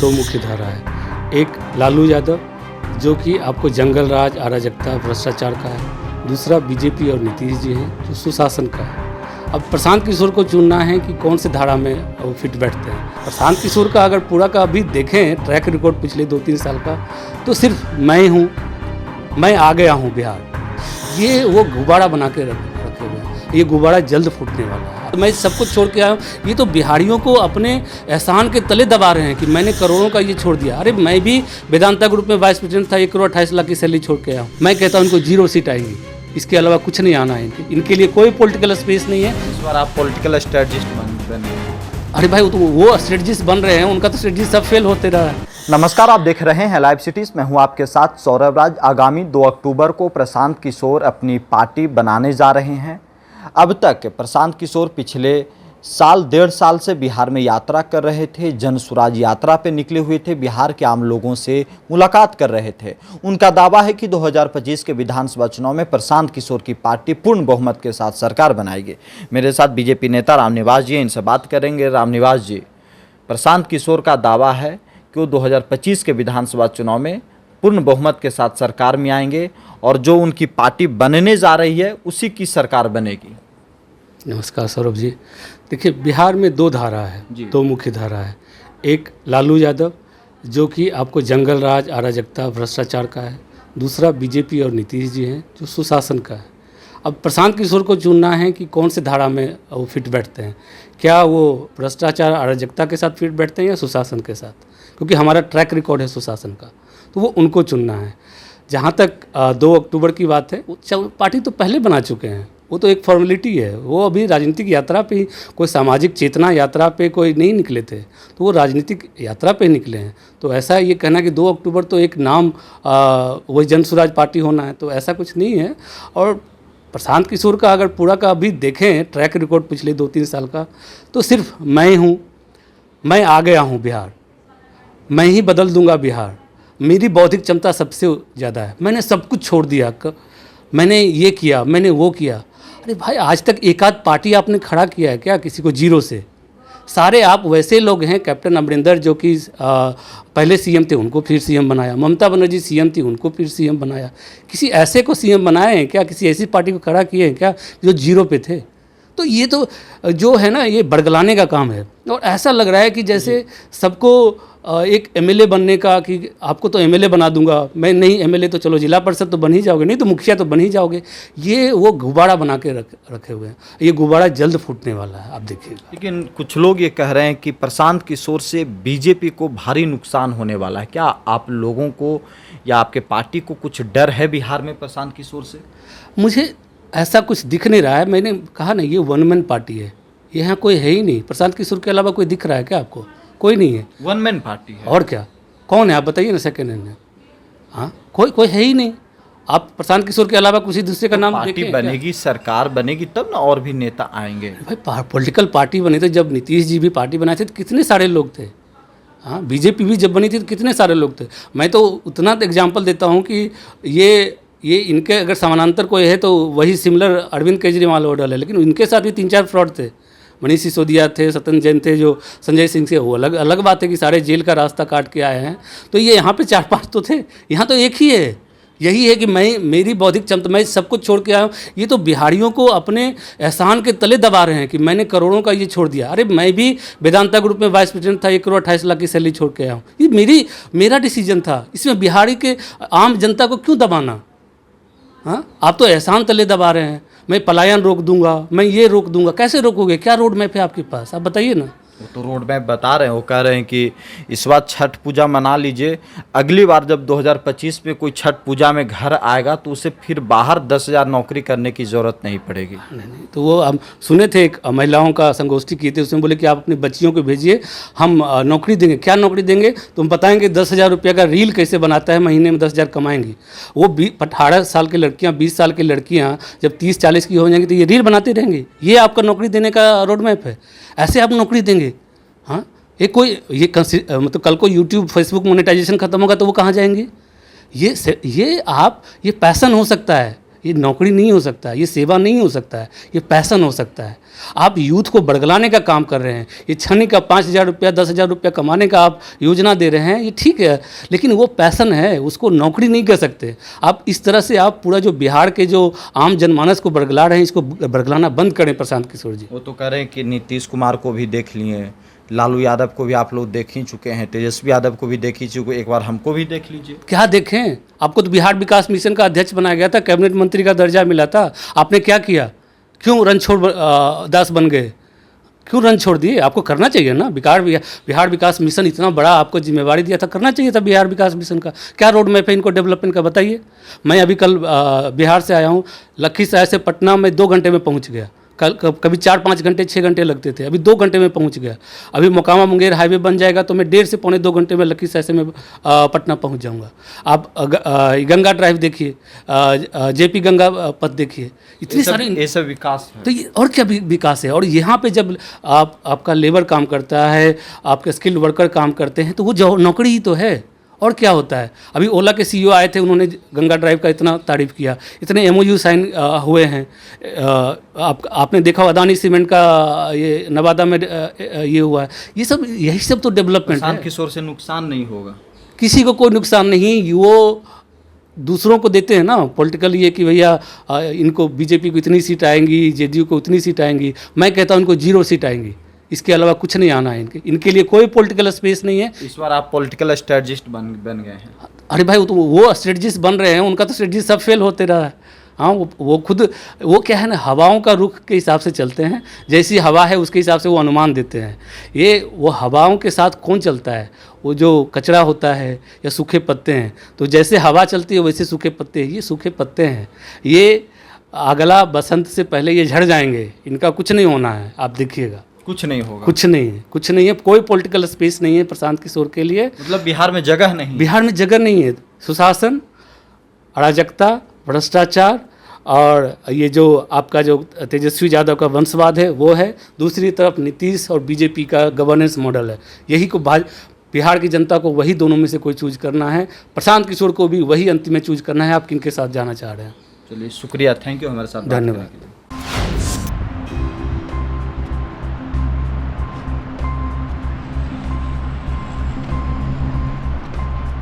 दो मुख्य धारा है। एक लालू यादव जो कि आपको जंगल राज, अराजकता, भ्रष्टाचार का है। दूसरा बीजेपी और नीतीश जी हैं जो सुशासन का है। अब प्रशांत किशोर को चुनना है कि कौन से धारा में वो फिट बैठते हैं। प्रशांत किशोर का अगर पूरा का अभी देखें ट्रैक रिकॉर्ड पिछले 2-3 साल का, तो सिर्फ मैं आ गया हूँ बिहार, ये वो गुब्बारा बना के रखे हुए हैं। ये गुब्बारा जल्द फूटने वाला है। मैं सब कुछ छोड़ के आया हूँ। ये तो बिहारियों को अपने एहसान के तले दबा रहे हैं कि मैंने करोड़ों का ये छोड़ दिया। अरे मैं भी वेदांता ग्रुप में वाइस प्रेसिडेंट था, 1 करोड़ 28 लाख की सैलरी छोड़ के आया हूँ। मैं कहता हूँ इनको 0 सीट आएंगी, इसके अलावा कुछ नहीं आना है। इनके लिए कोई पॉलिटिकल स्पेस नहीं है। इस बार आप पॉलिटिकल स्ट्रेटजिस्ट बने। अरे भाई वो स्ट्रेटजिस्ट बन रहे हैं, उनका तो स्ट्रेटजी सब फेल होते रहा है। नमस्कार, आप देख रहे हैं लाइव सिटीज। मैं हूं आपके साथ सौरभ राज। आगामी 2 अक्टूबर को प्रशांत किशोर अपनी पार्टी बनाने जा रहे हैं। अब तक प्रशांत किशोर पिछले साल 1.5 साल से बिहार में यात्रा कर रहे थे। जन स्वराज यात्रा पे निकले हुए थे, बिहार के आम लोगों से मुलाकात कर रहे थे। उनका दावा है कि 2025 के विधानसभा चुनाव में प्रशांत किशोर की पार्टी पूर्ण बहुमत के साथ सरकार बनाएगी। मेरे साथ बीजेपी नेता रामनिवास जी हैं, इनसे बात करेंगे। रामनिवास जी, प्रशांत किशोर का दावा है कि वो 2025 के विधानसभा चुनाव में पूर्ण बहुमत के साथ सरकार में आएंगे और जो उनकी पार्टी बनने जा रही है उसी की सरकार बनेगी। नमस्कार सौरभ जी। देखिए, बिहार में 2 धारा है, 2 मुख्य धारा है। एक लालू यादव जो कि आपको जंगल राज, अराजकता, भ्रष्टाचार का है। दूसरा बीजेपी और नीतीश जी हैं जो सुशासन का है। अब प्रशांत किशोर को चुनना है कि कौन से धारा में वो फिट बैठते हैं। क्या वो भ्रष्टाचार, अराजकता के साथ फिट बैठते हैं या सुशासन के साथ, क्योंकि हमारा ट्रैक रिकॉर्ड है सुशासन का, तो वो उनको चुनना है। जहाँ तक 2 अक्टूबर की बात है, पार्टी तो पहले बना चुके हैं, वो तो एक फॉर्मेलिटी है। वो अभी राजनीतिक यात्रा पे, कोई सामाजिक चेतना यात्रा पे कोई नहीं निकले थे, तो वो राजनीतिक यात्रा पे निकले हैं। तो ऐसा ये कहना कि 2 अक्टूबर तो एक नाम वही जन स्वराज पार्टी होना है, तो ऐसा कुछ नहीं है। और प्रशांत किशोर का अगर पूरा का अभी देखें ट्रैक रिकॉर्ड पिछले 2-3 साल का, तो सिर्फ मैं आ गया हूँ बिहार, मैं ही बदल दूंगा बिहार, मेरी बौद्धिक क्षमता सबसे ज़्यादा है, मैंने सब कुछ छोड़ दिया, मैंने ये किया, मैंने वो किया। अरे भाई, आज तक एक आध पार्टी आपने खड़ा किया है क्या किसी को 0 से? सारे आप वैसे लोग हैं। कैप्टन अमरिंदर जो कि पहले सीएम थे, उनको फिर सीएम बनाया। ममता बनर्जी सीएम थी, उनको फिर सीएम बनाया। किसी ऐसे को सीएम बनाए हैं क्या? किसी ऐसी पार्टी को खड़ा किए हैं क्या जो 0 पे थे? तो ये तो जो है ना, ये बड़गलाने का काम है। और ऐसा लग रहा है कि जैसे सबको एक एमएलए बनने का, कि आपको तो एमएलए बना दूंगा, मैं नहीं एमएलए तो चलो जिला परिषद तो बन ही जाओगे, नहीं तो मुखिया तो बन ही जाओगे। ये वो गुब्बारा बना के रखे हुए हैं। ये गुब्बारा जल्द फूटने वाला है, आप देखिएगा। लेकिन कुछ लोग ये कह रहे हैं कि प्रशांत किशोर से बीजेपी को भारी नुकसान होने वाला है। क्या आप लोगों को या आपके पार्टी को कुछ डर है बिहार में प्रशांत किशोर से? मुझे ऐसा कुछ दिख नहीं रहा है। मैंने कहा ना, ये 1 मैन पार्टी है, यहाँ कोई है ही नहीं। प्रशांत किशोर के अलावा कोई दिख रहा है क्या आपको? कोई नहीं है। 1 मैन पार्टी है। और क्या, कौन है आप बताइए ना सेकेंड हैंड में? हाँ, कोई है ही नहीं। आप प्रशांत किशोर के अलावा किसी दूसरे का नाम पार्टी बनेगी, सरकार बनेगी, तब ना और भी नेता आएंगे। भाई, पॉलिटिकल पार्टी बनी थी, जब नीतीश जी भी पार्टी बनाए थे तो कितने सारे लोग थे। हाँ, बीजेपी भी जब बनी थी तो कितने सारे लोग थे। मैं तो उतना एग्जाम्पल देता हूँ कि ये इनके अगर समानांतर कोई है तो वही सिमिलर अरविंद केजरीवाल मॉडल है। लेकिन इनके साथ भी 3-4 फ्रॉड थे। मनीष सिसोदिया थे, सत्येंद्र जैन थे, जो संजय सिंह से, वो अलग बात है कि सारे जेल का रास्ता काट के आए हैं। तो ये यहाँ पे 4-5 तो थे, यहाँ तो एक ही है। यही है कि मेरी बौद्धिक क्षमता, मैं सब कुछ छोड़ के आया हूँ। ये तो बिहारियों को अपने एहसान के तले दबा रहे हैं कि मैंने करोड़ों का ये छोड़ दिया। अरे मैं भी वेदांता ग्रुप में वाइस प्रेसिडेंट था, 1 करोड़ 28 लाख की सैलरी छोड़ के आया हूँ। ये मेरा डिसीजन था। इसमें बिहारी के आम जनता को क्यों दबाना? हाँ, आप तो एहसान तले दबा रहे हैं। मैं पलायन रोक दूंगा, मैं ये रोक दूंगा। कैसे रोकोगे? क्या रोड मैप है आपके पास? आप बताइए ना। वो तो रोड मैप बता रहे हैं। वो कह रहे हैं कि इस बार छठ पूजा मना लीजिए, अगली बार जब 2025 में कोई छठ पूजा में घर आएगा तो उसे फिर बाहर 10,000 नौकरी करने की ज़रूरत नहीं पड़ेगी। नहीं, तो वो हम सुने थे, एक महिलाओं का संगोष्ठी किए थे, उसमें बोले कि आप अपनी बच्चियों को भेजिए, हम नौकरी देंगे। क्या नौकरी देंगे? तो हम बताएंगे 10,000 रुपये का रील कैसे बनाता है, महीने में 10,000 कमाएंगी। वो 18 साल की लड़कियाँ, 20 साल की लड़कियाँ जब 30-40 की हो जाएंगी तो ये रील बनाते रहेंगे। ये आपका नौकरी देने का रोड मैप है? ऐसे आप नौकरी देंगे? हाँ, मतलब कल को यूट्यूब, फेसबुक मोनेटाइजेशन खत्म होगा तो वो कहाँ जाएंगे? ये पैसन हो सकता है, ये नौकरी नहीं हो सकता है, ये सेवा नहीं हो सकता है, ये पैसन हो सकता है। आप यूथ को बरगलाने का काम कर रहे हैं। ये छनी का 5,000 रुपया 10,000 रुपया कमाने का आप योजना दे रहे हैं, ये ठीक है, लेकिन वो पैशन है, उसको नौकरी नहीं कर सकते आप। इस तरह से आप पूरा जो बिहार के जो आम जनमानस को बरगला रहे हैं, इसको बरगलाना बंद करें प्रशांत किशोर जी। वो तो कह रहे हैं कि नीतीश कुमार को भी देख लिए, लालू यादव को भी आप लोग देख ही चुके हैं, तेजस्वी यादव को भी देख ही चुके, एक बार हमको भी देख लीजिए। क्या देखें, आपको तो बिहार विकास मिशन का अध्यक्ष बनाया गया था, कैबिनेट मंत्री का दर्जा मिला था, आपने क्या किया? क्यों रणछोड़ दास बन गए? क्यों रन छोड़ दिए? आपको करना चाहिए ना, बिहार विकास मिशन इतना बड़ा आपको जिम्मेवारी दिया था, करना चाहिए था बिहार विकास मिशन का। क्या रोड मैप है इनको डेवलपमेंट का, बताइए। मैं अभी कल बिहार से आया हूँ, लखीसराय से पटना में 2 घंटे में पहुँच गया। कभी 4-5 घंटे 6 घंटे लगते थे, अभी 2 घंटे में पहुंच गया। अभी मोकामा मुंगेर हाईवे बन जाएगा तो मैं 1.5 से पौने 2 घंटे में लखीसराय से मैं पटना पहुंच जाऊंगा। आप गंगा ड्राइव देखिए, जेपी गंगा पथ देखिए, इतने सारे ये सब विकास है। तो ये और क्या विकास है। और यहाँ पे जब आपका लेबर काम करता है, आपके स्किल्ड वर्कर काम करते हैं, तो वो जो नौकरी ही तो है, और क्या होता है। अभी ओला के सीईओ आए थे, उन्होंने गंगा ड्राइव का इतना तारीफ़ किया, इतने एमओयू साइन हुए हैं। आपने देखा अदानी सीमेंट का ये नवादा में ये हुआ है। ये सब, यही सब तो डेवलपमेंट है। प्रशांत किशोर से नुकसान नहीं होगा, किसी को कोई नुकसान नहीं। वो दूसरों को देते हैं ना पॉलिटिकल, ये कि भैया इनको बीजेपी को इतनी सीट आएंगी, जेडीयू को उतनी सीट आएंगी। मैं कहता हूँ इनको 0 सीट आएंगी, इसके अलावा कुछ नहीं आना है इनके लिए कोई पॉलिटिकल स्पेस नहीं है। इस बार आप पॉलिटिकल स्ट्रेटजिस्ट बन गए हैं। अरे भाई, वो स्ट्रेटजिस्ट बन रहे हैं, उनका तो स्ट्रेटजी सब फेल होते रहा है। हाँ, वो खुद, वो क्या है ना, हवाओं का रुख के हिसाब से चलते हैं, जैसी हवा है उसके हिसाब से वो अनुमान देते हैं। वो हवाओं के साथ कौन चलता है? वो जो कचरा होता है या सूखे पत्ते हैं, तो जैसे हवा चलती है वैसे सूखे पत्ते हैं। ये सूखे पत्ते हैं, ये अगला बसंत से पहले ये झड़ जाएंगे, इनका कुछ नहीं होना है, आप देखिएगा। कुछ नहीं होगा, कुछ नहीं है, कोई पॉलिटिकल स्पेस नहीं है प्रशांत किशोर के लिए। मतलब बिहार में जगह नहीं, बिहार में जगह नहीं है। सुशासन, अराजकता, भ्रष्टाचार और ये जो आपका जो तेजस्वी यादव का वंशवाद है वो है, दूसरी तरफ नीतीश और बीजेपी का गवर्नेंस मॉडल है। यही को बिहार की जनता को वही दोनों में से कोई चूज करना है। प्रशांत किशोर को भी वही अंतिम में चूज करना है। आप किन के साथ जाना चाह रहे हैं? चलिए, शुक्रिया, थैंक यू हमारे साथ। धन्यवाद।